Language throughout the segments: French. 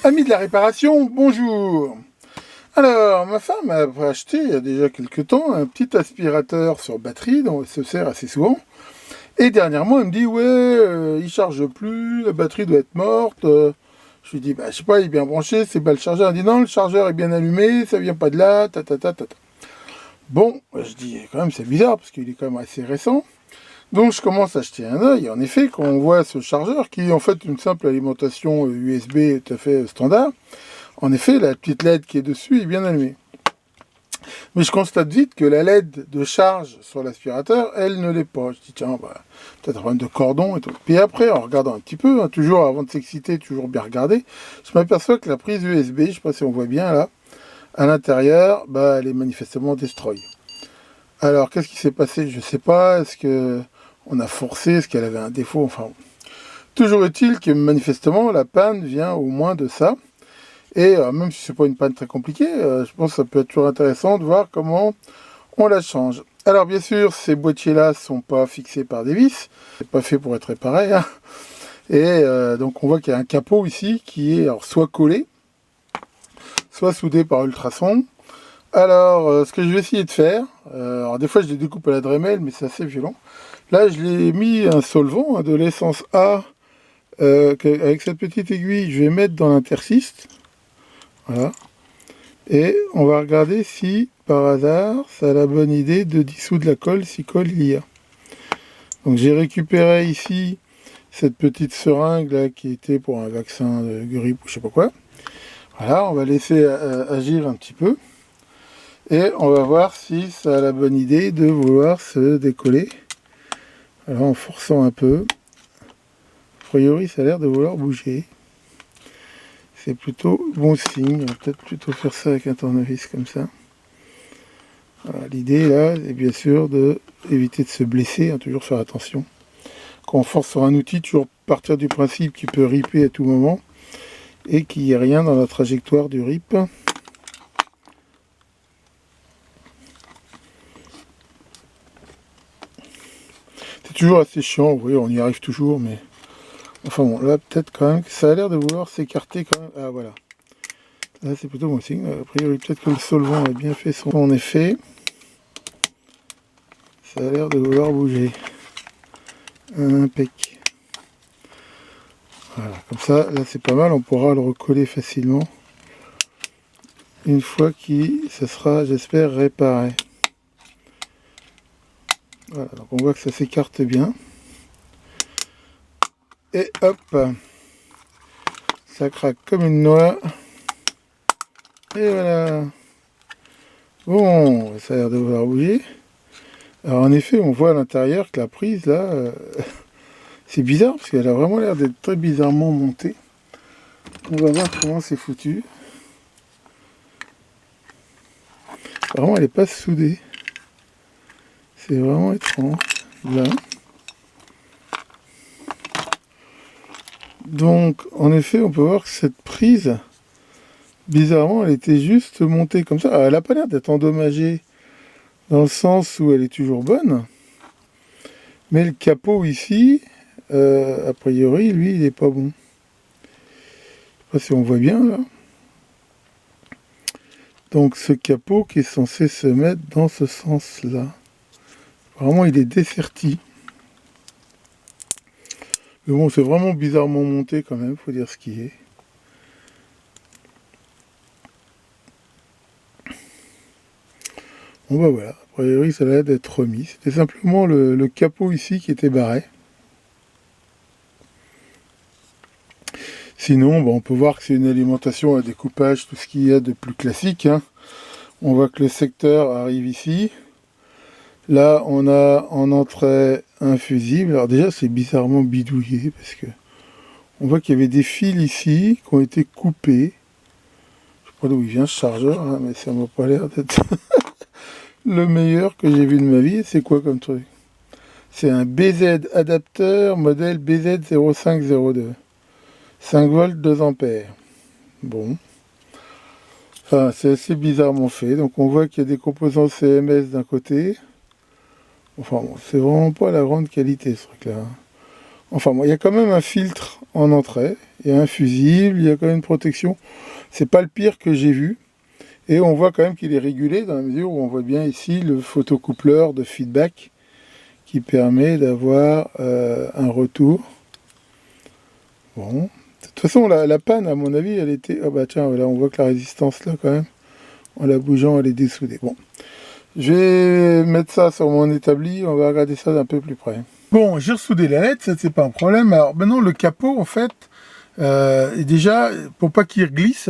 Amis de la réparation, bonjour. Alors, ma femme a acheté il y a déjà quelques temps un petit aspirateur sur batterie dont elle se sert assez souvent. Et dernièrement, elle me dit, ouais, il charge plus, la batterie doit être morte. Je lui dis, bah, je sais pas, il est bien branché, c'est pas le chargeur. Elle dit, non, le chargeur est bien allumé, ça vient pas de là, ta. Bon, je dis, quand même, c'est bizarre, parce qu'il est quand même assez récent. Donc je commence à jeter un œil, et en effet, quand on voit ce chargeur, qui est en fait une simple alimentation USB tout à fait standard, en effet, la petite LED qui est dessus est bien allumée. Mais je constate vite que la LED de charge sur l'aspirateur, elle ne l'est pas. Je dis, tiens, bah, peut-être un problème de cordon et tout. Puis après, en regardant un petit peu, hein, toujours avant de s'exciter, toujours bien regarder, je m'aperçois que la prise USB, je ne sais pas si on voit bien là, à l'intérieur, bah, elle est manifestement destroy. Alors, qu'est-ce qui s'est passé? Je ne sais pas. Est-ce que on a forcé? Est-ce qu'elle avait un défaut? Enfin, toujours est-il que manifestement, la panne vient au moins de ça. Et même si c'est pas une panne très compliquée, je pense que ça peut être toujours intéressant de voir comment on la change. Alors bien sûr, ces boîtiers-là sont pas fixés par des vis, c'est pas fait pour être réparé. Hein. Et donc on voit qu'il y a un capot ici qui est alors, soit collé, soit soudé par ultrason. Alors ce que je vais essayer de faire, alors des fois je les découpe à la Dremel, mais c'est assez violent. Là je l'ai mis un solvant hein, de l'essence A, avec cette petite aiguille, je vais mettre dans l'interstice. Voilà. Et on va regarder si, par hasard, ça a la bonne idée de dissoudre la colle, si colle il y a. Donc j'ai récupéré ici cette petite seringue là qui était pour un vaccin de grippe ou je sais pas quoi. Voilà, on va laisser agir un petit peu. Et on va voir si ça a la bonne idée de vouloir se décoller. Alors en forçant un peu. A priori ça a l'air de vouloir bouger. C'est plutôt bon signe. On va peut-être plutôt faire ça avec un tournevis comme ça. Voilà, l'idée là est bien sûr d'éviter de se blesser, hein, toujours faire attention. Quand on force sur un outil, toujours partir du principe qu'il peut ripper à tout moment et qu'il n'y ait rien dans la trajectoire du rip. C'est toujours assez chiant, vous voyez, on y arrive toujours, mais enfin bon, là peut-être quand même que ça a l'air de vouloir s'écarter quand même. Ah voilà. Là c'est plutôt bon signe. A priori peut-être que le solvant a bien fait son effet. Ça a l'air de vouloir bouger. Impec. Voilà, comme ça, là c'est pas mal, on pourra le recoller facilement. Une fois que ça sera, j'espère, réparé. Voilà, donc on voit que ça s'écarte bien. Et hop, ça craque comme une noix. Et voilà. Bon, ça a l'air de vouloir bouger. Alors en effet, on voit à l'intérieur que la prise, là, c'est bizarre, parce qu'elle a vraiment l'air d'être très bizarrement montée. On va voir comment c'est foutu. Vraiment, elle n'est pas soudée. C'est vraiment étrange. Là. Donc, en effet, on peut voir que cette prise, bizarrement, elle était juste montée comme ça. Alors, elle n'a pas l'air d'être endommagée dans le sens où elle est toujours bonne. Mais le capot ici, a priori, lui, il n'est pas bon. Je ne sais pas si on voit bien, là. Donc, ce capot qui est censé se mettre dans ce sens-là. Vraiment, il est desserti. Mais bon, c'est vraiment bizarrement monté quand même, faut dire ce qui est. Bon bah voilà, a priori ça a l'air d'être remis. C'était simplement le capot ici qui était barré. Sinon, on peut voir que c'est une alimentation à découpage, tout ce qu'il y a de plus classique. Hein. On voit que le secteur arrive ici. Là, on a en entrée un fusible. Alors déjà, c'est bizarrement bidouillé parce que on voit qu'il y avait des fils ici qui ont été coupés. Je sais pas d'où il vient ce chargeur, hein, mais ça m'a pas l'air d'être le meilleur que j'ai vu de ma vie. C'est quoi comme truc? C'est un BZ adapteur modèle BZ0502. 5 volts, 2 ampères. Bon. Enfin, c'est assez bizarrement fait. Donc on voit qu'il y a des composants CMS d'un côté. Enfin bon, c'est vraiment pas la grande qualité ce truc-là. Enfin bon, il y a quand même un filtre en entrée. il y a un fusible, il y a quand même une protection. C'est pas le pire que j'ai vu. Et on voit quand même qu'il est régulé dans la mesure où on voit bien ici le photocoupleur de feedback qui permet d'avoir un retour. Bon. De toute façon, la panne, à mon avis, elle était... Ah bah tiens, là, on voit que la résistance, là, quand même, en la bougeant, elle est dessoudée. Bon. Je vais mettre ça sur mon établi, on va regarder ça d'un peu plus près. Bon, j'ai ressoudé la LED, ça, c'est pas un problème. Alors maintenant, le capot, en fait, déjà, pour pas qu'il glisse,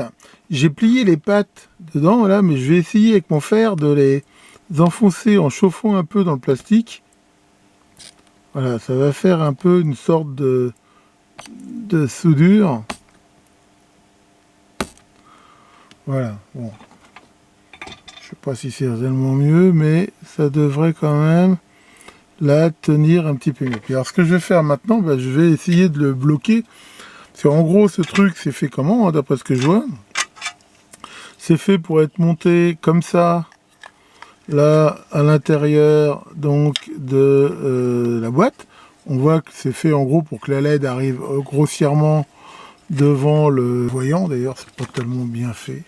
j'ai plié les pattes dedans, là, mais je vais essayer avec mon fer de les enfoncer en chauffant un peu dans le plastique. Voilà, ça va faire un peu une sorte de soudure. Voilà, bon. Je sais pas si c'est réellement mieux, mais ça devrait quand même la tenir un petit peu mieux. Puis alors ce que je vais faire maintenant, bah, je vais essayer de le bloquer. Parce qu'en gros, ce truc, c'est fait comment, hein, d'après ce que je vois. C'est fait pour être monté comme ça, là, à l'intérieur donc de la boîte. On voit que c'est fait en gros pour que la LED arrive grossièrement devant le voyant. D'ailleurs, c'est pas tellement bien fait.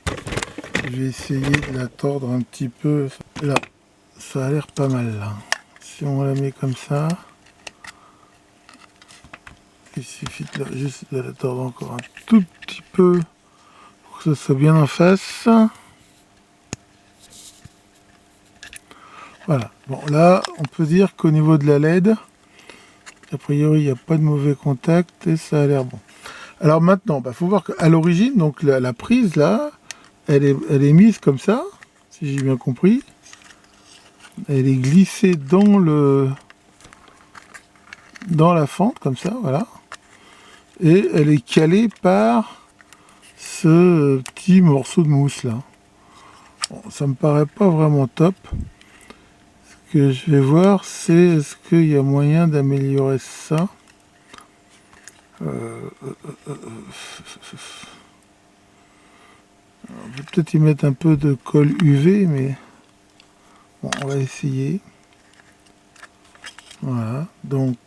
Je vais essayer de la tordre un petit peu. Là, ça a l'air pas mal là. Si on la met comme ça, il suffit juste de la tordre encore un tout petit peu pour que ça soit bien en face. Voilà. Bon, là, on peut dire qu'au niveau de la LED, a priori, il n'y a pas de mauvais contact et ça a l'air bon. Alors maintenant, faut voir qu'à l'origine, donc la prise là, elle est mise comme ça, si j'ai bien compris. Elle est glissée dans la fente, comme ça, voilà. Et elle est calée par ce petit morceau de mousse là. Bon, ça me paraît pas vraiment top. Ce que je vais voir, c'est est-ce qu'il y a moyen d'améliorer ça. On peut peut-être y mettre un peu de colle UV, mais bon, on va essayer. Voilà, donc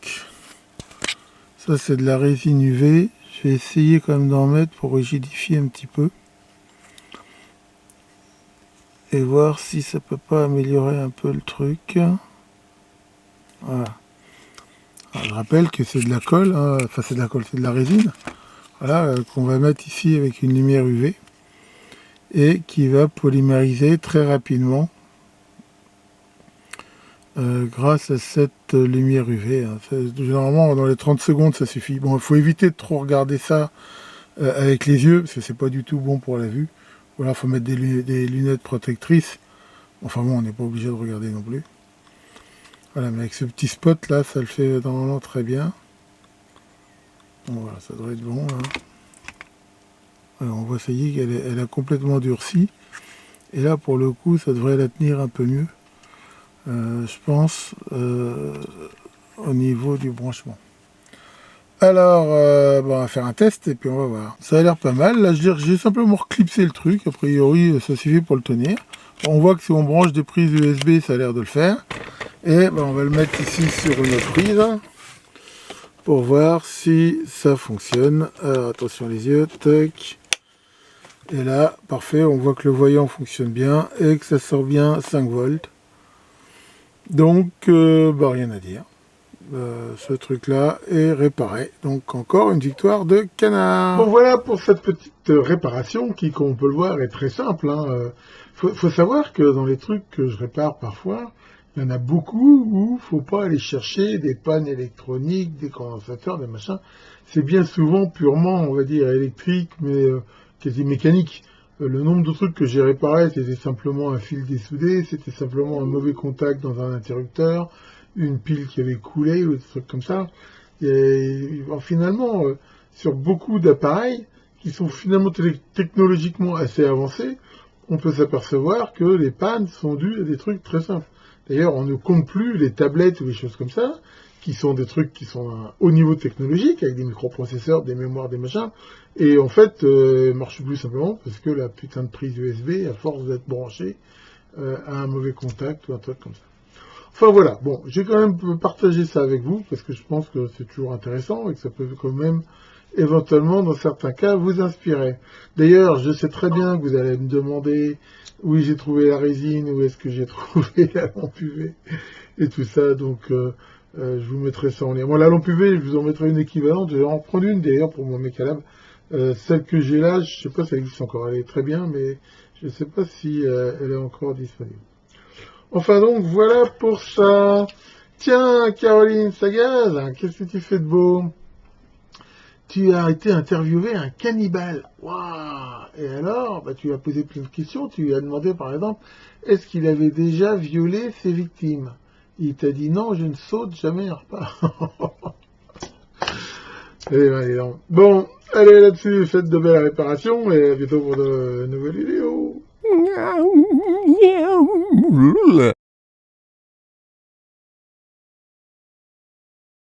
ça c'est de la résine UV. Je vais essayer quand même d'en mettre pour rigidifier un petit peu. Et voir si ça peut pas améliorer un peu le truc. Voilà. Alors, je rappelle que c'est de la colle, hein. Enfin c'est de la colle, c'est de la résine. Voilà, qu'on va mettre ici avec une lumière UV. Et qui va polymériser très rapidement grâce à cette lumière UV. Hein. Généralement, dans les 30 secondes, ça suffit. Bon, il faut éviter de trop regarder ça avec les yeux, parce que c'est pas du tout bon pour la vue. Ou alors, il faut mettre des lunettes protectrices. Enfin bon, on n'est pas obligé de regarder non plus. Voilà, mais avec ce petit spot là, ça le fait normalement très bien. Bon, voilà, ça devrait être bon. Hein. Alors, on voit, ça y est, elle a complètement durci. Et là, pour le coup, ça devrait la tenir un peu mieux. Je pense au niveau du branchement. Alors, on va faire un test et puis on va voir. Ça a l'air pas mal. Là, j'ai simplement reclipsé le truc. A priori, ça suffit pour le tenir. On voit que si on branche des prises USB, ça a l'air de le faire. Et on va le mettre ici sur une prise pour voir si ça fonctionne. Alors, attention les yeux, tac. Et là, parfait, on voit que le voyant fonctionne bien et que ça sort bien 5 volts. Donc, rien à dire. Ce truc-là est réparé. Donc, encore une victoire de Canard. Bon, voilà pour cette petite réparation qui, comme on peut le voir, est très simple. Hein. Faut savoir que dans les trucs que je répare parfois, il y en a beaucoup où il faut pas aller chercher des pannes électroniques, des condensateurs, des machins. C'est bien souvent purement, on va dire, électrique, mais quasi mécanique. Le nombre de trucs que j'ai réparés, c'était simplement un fil dessoudé, c'était simplement un mauvais contact dans un interrupteur, une pile qui avait coulé ou des trucs comme ça. Et finalement, sur beaucoup d'appareils qui sont finalement technologiquement assez avancés, on peut s'apercevoir que les pannes sont dues à des trucs très simples. D'ailleurs, on ne compte plus les tablettes ou les choses comme ça, qui sont des trucs qui sont à un haut niveau technologique, avec des microprocesseurs, des mémoires, des machins, et en fait, marche plus simplement parce que la putain de prise USB, à force d'être branchée, a un mauvais contact ou un truc comme ça. Enfin voilà, bon, j'ai quand même partagé ça avec vous, parce que je pense que c'est toujours intéressant, et que ça peut quand même éventuellement, dans certains cas, vous inspirer. D'ailleurs, je sais très bien que vous allez me demander où j'ai trouvé la résine, où est-ce que j'ai trouvé la lampe UV et tout ça, donc je vous mettrai ça en lien. Moi, la lampe UV, je vous en mettrai une équivalente, je vais en prendre une d'ailleurs pour mon Mecalab. Celle que j'ai là, je sais pas si elle existe encore, elle est très bien, mais je ne sais pas si elle est encore disponible. Enfin donc, voilà pour ça. Tiens, Caroline Sagaz, qu'est-ce que tu fais de beau? Tu as été interviewé un cannibale. Waouh! Et alors, tu lui as posé plein de questions. Tu lui as demandé, par exemple, est-ce qu'il avait déjà violé ses victimes? Il t'a dit non, je ne saute jamais un repas. Bon, allez là-dessus, faites de belles réparations et à bientôt pour de nouvelles vidéos.